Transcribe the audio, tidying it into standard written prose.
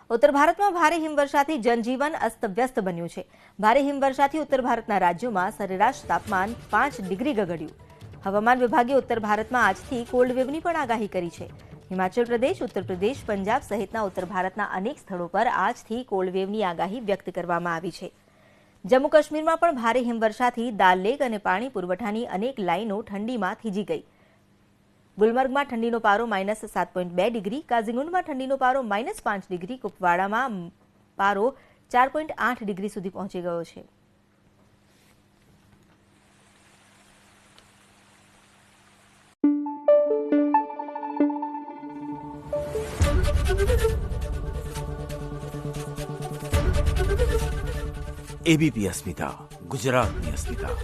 ઉત્તર ભારતમાં ભારે હિમવર્ષાથી જનજીવન અસ્તવ્યસ્ત બન્યું છે। ભારે હિમવર્ષાથી ઉત્તર ભારતના રાજ્યોમાં સરેરાશ તાપમાન 5 ડિગ્રી ગગડ્યું। હવામાન વિભાગે ઉત્તર ભારતમાં આજથી કોલ્ડ વેવની પણ આગાહી કરી છે। હિમાચલ પ્રદેશ, ઉત્તર પ્રદેશ, પંજાબ સહિતના ઉત્તર ભારતના અનેક સ્થળો પર આજથી કોલ્ડ વેવની આગાહી વ્યક્ત કરવામાં આવી છે। જમ્મુ કાશ્મીરમાં પણ ભારે હિમવર્ષાથી દાલ લેક અને પાણી પુરવઠાની અનેક લાઈનો ઠંડીમાં થીજી ગઈ। ગુલમર્ગમાં ઠંડીનો પારો -7.2 ડિગ્રી, કાઝીગુંડમાં ઠંડીનો પારો -5 ડિગ્રી, કુપવાડામાં પારો 4.8 ડિગ્રી સુધી પહોંચી ગયો છે। એબીપી અસ્મિતા, ગુજરાતની અસ્મિતા।